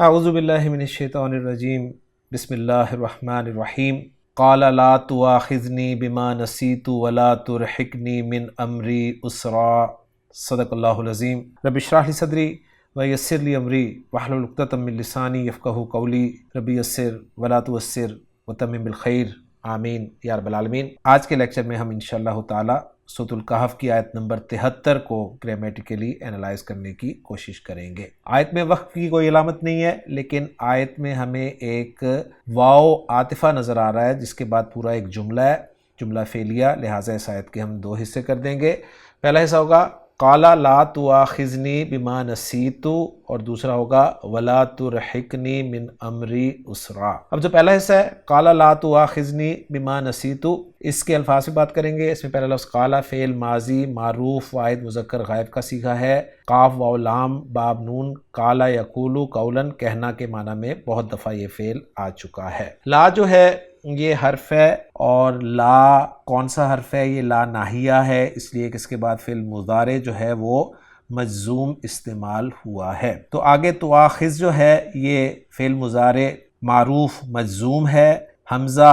اعوذ باللہ من الشیطان الرجیم بسم اللہ الرحمن الرحیم قال لا تؤاخذنی بما نسیت ولا ترحقنی من امری اسرا صدق اللہ العظیم رب اشرح لی صدری ویسر لی امری واحلل عقدۃ من لسانی یفقہوا قولی رب یسر ولا تعسر وتمم بالخیر آمین یا رب العالمین۔ آج کے لیکچر میں ہم انشاءاللہ تعالی سورۃ الکہف کی آیت نمبر 73 کو گرامیٹیکلی انالائز کرنے کی کوشش کریں گے۔ آیت میں وقت کی کوئی علامت نہیں ہے، لیکن آیت میں ہمیں ایک واو عاطفہ نظر آ رہا ہے جس کے بعد پورا ایک جملہ ہے، جملہ فعلیہ، لہٰذا اس آیت کے ہم دو حصے کر دیں گے۔ پہلا حصہ ہوگا قال لا تؤاخذنی بما نسیت، اور دوسرا ہوگا ولا ترحقنی من امری اسرا۔ اب جو پہلا حصہ ہے قال لا تؤاخذنی بما نسیت، اس کے الفاظ سے بات کریں گے۔ اس میں پہلا لفظ قال فعل ماضی معروف واحد مذکر غائب کا صیغہ ہے، قاف واو لام باب نون، قال یقول قولا کہنا کے معنی میں بہت دفعہ یہ فعل آ چکا ہے۔ لا جو ہے یہ حرف ہے، اور لا کون سا حرف ہے؟ یہ لا ناہیہ ہے، اس لیے کہ اس کے بعد فعل مضارع جو ہے وہ مجزوم استعمال ہوا ہے۔ تو آگے تؤاخذ جو ہے یہ فعل مضارع معروف مجزوم ہے، حمزہ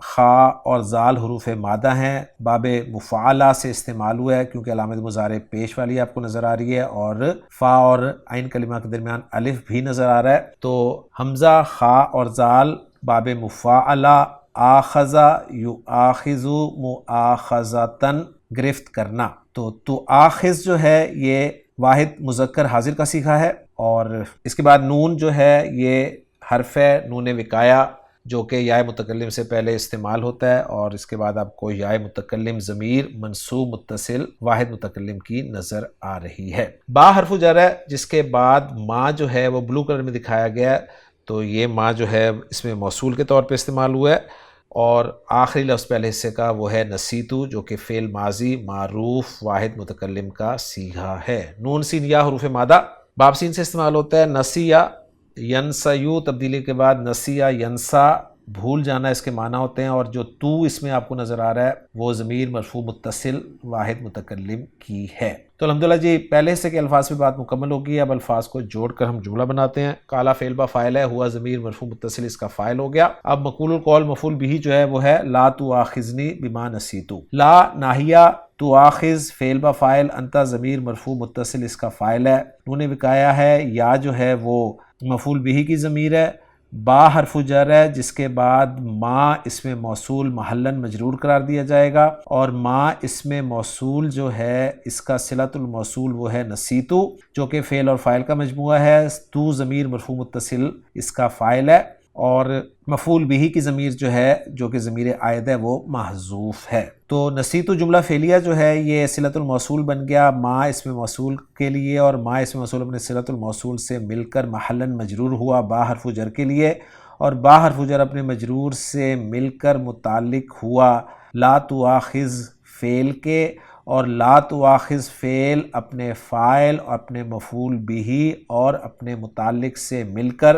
خا اور زال حروف مادہ ہیں، باب مفعلہ سے استعمال ہوا ہے کیونکہ علامت مضارع پیش والی آپ کو نظر آ رہی ہے، اور فا اور عین کلمہ کے درمیان الف بھی نظر آ رہا ہے۔ تو حمزہ خا اور زال باب مفعلہ، آخذ یؤاخذ مؤاخذۃً گرفت کرنا۔ تو تؤاخذ جو ہے یہ واحد مذکر حاضر کا صیغہ ہے، اور اس کے بعد نون جو ہے یہ حرف ہے نون وقایہ جو کہ یائے متکلم سے پہلے استعمال ہوتا ہے، اور اس کے بعد آپ کو یائے متکلم ضمیر منصوب متصل واحد متکلم کی نظر آ رہی ہے۔ با حرف جر ہے جس کے بعد ما جو ہے وہ بلو کلر میں دکھایا گیا ہے، تو یہ ما جو ہے اس میں موصول کے طور پہ استعمال ہوا ہے، اور آخری لفظ پہلے حصے کا وہ ہے نسیتو جو کہ فعل ماضی معروف واحد متکلم کا صیغہ ہے۔ نون سین یا حروف مادہ باب سین سے استعمال ہوتا ہے۔ نسیہ ینسیو تبدیلی کے بعد نسیہ ینسا بھول جانا اس کے معنی ہوتے ہیں، اور جو تو اس میں آپ کو نظر آ رہا ہے وہ ضمیر مرفوع متصل واحد متکلم کی ہے۔ تو الحمدللہ جی پہلے حصے کے الفاظ پہ بات مکمل ہوگی، اب الفاظ کو جوڑ کر ہم جملہ بناتے ہیں۔ کالا فعل با فاعل ہے، ہوا ضمیر مرفوع متصل اس کا فاعل ہو گیا۔ اب مقول القول مفعول بھی جو ہے وہ ہے لا تؤاخذنی بما نسیت۔ لا ناہیہ، تؤاخذ فعل با فاعل، انت ضمیر مرفوع متصل اس کا فاعل ہے، نون وقایہ ہے، یا جو ہے وہ مفعول بھی کی ضمیر ہے، با حرف جر ہے جس کے بعد ما اسم موصول محلاً مجرور قرار دیا جائے گا، اور ما اسم موصول جو ہے اس کا صلۃ الموصول وہ ہے نسیتو جو کہ فعل اور فاعل کا مجموعہ ہے، تو ضمیر مرفوع متصل اس کا فاعل ہے، اور مفعول بھی کی ضمیر جو ہے جو کہ ضمیر عائد ہے وہ محذوف ہے۔ تو نسیتو جملہ فعلیہ جو ہے یہ صلۃ الموصول بن گیا ما اسم موصول کے لیے، اور ما اسم موصول اپنے صلۃ الموصول سے مل کر محلاً مجرور ہوا با حرف جر کے لیے، اور با حرف جر اپنے مجرور سے مل کر متعلق ہوا لا تؤاخذ فعل کے، اور لا تؤاخذ فعل اپنے فاعل اور اپنے مفعول بھی اور اپنے متعلق سے مل کر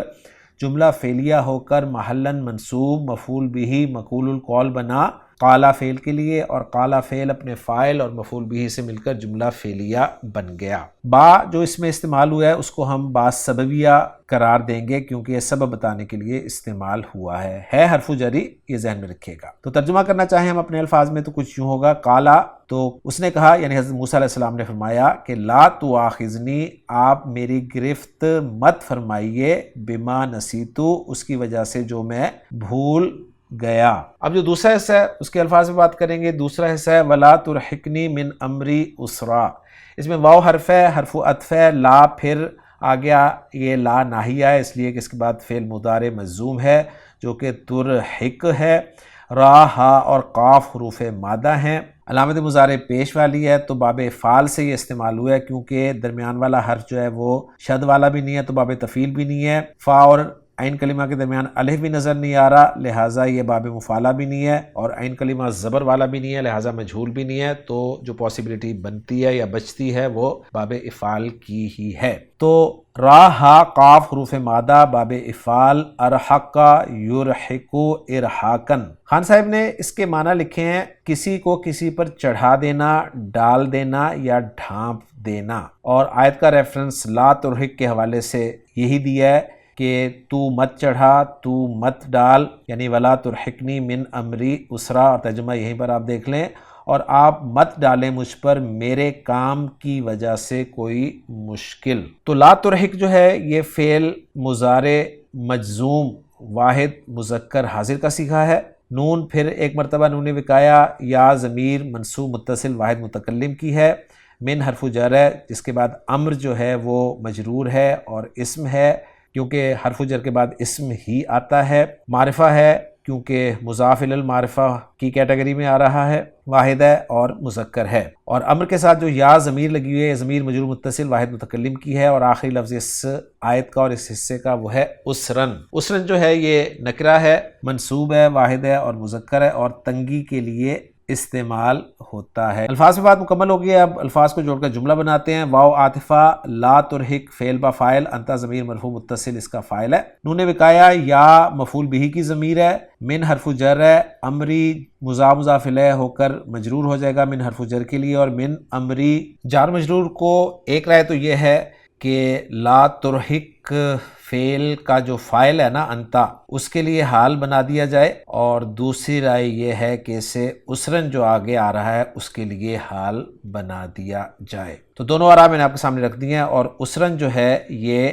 جملہ فعلیہ ہو کر محلاً منصوب مفعول بھی مقول القول بنا قال فعل کے لیے، اور قال فعل اپنے فاعل اور مفعول بھی سے مل کر جملہ فعلیہ بن گیا۔ با جو اس میں استعمال ہوا ہے اس کو ہم با سببیہ قرار دیں گے کیونکہ یہ سبب بتانے کے لیے استعمال ہوا ہے حرف جری، یہ ذہن میں رکھیے گا۔ تو ترجمہ کرنا چاہیں ہم اپنے الفاظ میں تو کچھ یوں ہوگا، قالا تو اس نے کہا، یعنی حضرت موسیٰ علیہ السلام نے فرمایا کہ لا تؤاخذنی آپ میری گرفت مت فرمائیے بما نسیتو اس کی وجہ سے جو میں بھول گیا۔ اب جو دوسرا حصہ ہے اس کے الفاظ میں بات کریں گے۔ دوسرا حصہ ہے ولا ترحقنی من امری اسرا، اس میں واو حرف ہے، حرف عطف ہے، لا پھر آ گیا، یہ لا ناہیہ ہے اس لیے کہ اس کے بعد فعل مضارع مجزوم ہے جو کہ ترحق ہے، را ہا اور قاف حروف مادہ ہیں، علامت مضارع پیش والی ہے، تو باب افعال سے یہ استعمال ہوا ہے کیونکہ درمیان والا حرف جو ہے وہ شد والا بھی نہیں ہے تو باب تفعیل بھی نہیں ہے، فا اور عین کلمہ کے درمیان الف بھی نظر نہیں آ رہا لہٰذا یہ باب مفعلہ بھی نہیں ہے، اور عین کلمہ زبر والا بھی نہیں ہے لہٰذا مجہول بھی نہیں ہے، تو جو پاسبلٹی بنتی ہے یا بچتی ہے وہ باب افعال کی ہی ہے۔ تو را ہا قاف حروف مادہ باب افعال، ارحق یرحق ارحاقن۔ خان صاحب نے اس کے معنی لکھے ہیں کسی کو کسی پر چڑھا دینا، ڈال دینا یا ڈھانپ دینا، اور آیت کا ریفرنس لا ترحق کے حوالے سے یہی دیا ہے کہ تو مت چڑھا، تو مت ڈال، یعنی ولا ترحقنی من امری اسرا، اور ترجمہ یہیں پر آپ دیکھ لیں، اور آپ مت ڈالیں مجھ پر میرے کام کی وجہ سے کوئی مشکل۔ تو لا ترحق جو ہے یہ فعل مضارع مجزوم واحد مذکر حاضر کا صیغہ ہے۔ نون پھر ایک مرتبہ نون وقایا یا ضمیر منصوب متصل واحد متکلم کی ہے۔ من حرف جر ہے جس کے بعد امر جو ہے وہ مجرور ہے اور اسم ہے کیونکہ حرف جر کے بعد اسم ہی آتا ہے۔ معرفہ ہے کیونکہ مضاف الی المعرفہ کی کیٹیگری میں آ رہا ہے، واحد ہے اور مذکر ہے۔ اور امر کے ساتھ جو یا ضمیر لگی ہوئی ہے، ضمیر مجرور متصل واحد متکلم کی ہے، اور آخری لفظ اس آیت کا اور اس حصے کا وہ ہے اسرن۔ اسرن جو ہے یہ نکرہ ہے، منصوب ہے، واحد ہے اور مذکر ہے، اور تنگی کے لیے استعمال ہوتا ہے۔ الفاظ میں بات مکمل ہو گئی ہے، اب الفاظ کو جوڑ کر جملہ بناتے ہیں۔ واو عاطفہ، لا ترحق فعل با فاعل، انت ضمیر مرفوع متصل اس کا فاعل ہے، نون وقایا یا مفعول بہ کی ضمیر ہے، من حرف جر ہے، امری مضاف الیہ ہو کر مجرور ہو جائے گا من حرف جر کے لیے، اور من امری جار مجرور کو ایک رائے تو یہ ہے کہ لا ترحق فعل کا جو فاعل ہے نا انتا، اس کے لیے حال بنا دیا جائے، اور دوسری رائے یہ ہے کہ اسے اسرن جو آگے آ رہا ہے اس کے لیے حال بنا دیا جائے۔ تو دونوں آراء میں نے آپ کے سامنے رکھ دی ہیں، اور اسرن جو ہے یہ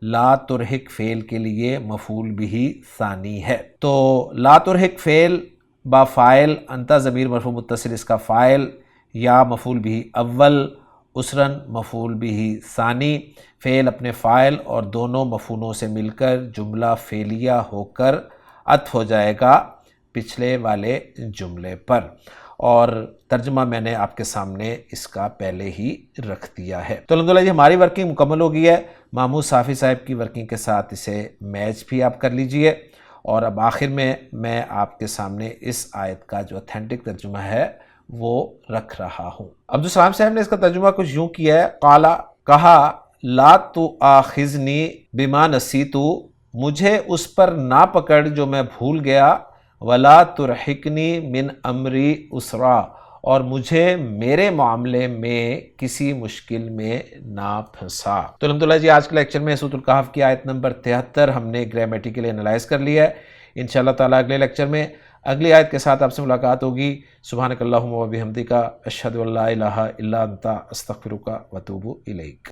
لا ترحق فعل کے لیے مفعول بہ ثانی ہے۔ تو لا ترحق فعل با فاعل، انتا ضمیر مرفوع متصل اس کا فاعل، یا مفعول بہ اول، اسرن مفعول بہ ثانی، فعل اپنے فاعل اور دونوں مفعولوں سے مل کر جملہ فعلیہ ہو کر عطف ہو جائے گا پچھلے والے جملے پر، اور ترجمہ میں نے آپ کے سامنے اس کا پہلے ہی رکھ دیا ہے۔ تو الحمدللہ جی ہماری ورکنگ مکمل ہو گئی ہے، محمود صافی صاحب کی ورکنگ کے ساتھ اسے میچ بھی آپ کر لیجئے، اور اب آخر میں آپ کے سامنے اس آیت کا جو اتھینٹک ترجمہ ہے وہ رکھ رہا ہوں۔ عبدالسلام صاحب نے اس کا ترجمہ کچھ یوں کیا ہے، قالا کہا، لا تؤاخذنی بما نسیت، مجھے اس پر نہ پکڑ جو میں بھول گیا، ولا ترحقنی من امری اسرا، اور مجھے میرے معاملے میں کسی مشکل میں نہ پھنسا۔ تو الحمدللہ جی آج کے لیکچر میں سورۃ الکہف کی آیت نمبر 73 ہم نے گرامیٹیکلی انالائز کر لیا ہے۔ انشاءاللہ تعالیٰ اگلے لیکچر میں اگلی آیت کے ساتھ آپ سے ملاقات ہوگی۔ سبحانک اللہم و بحمدک، اشہد ان لا الہ الا انت، استغفرک و اتوب الیک۔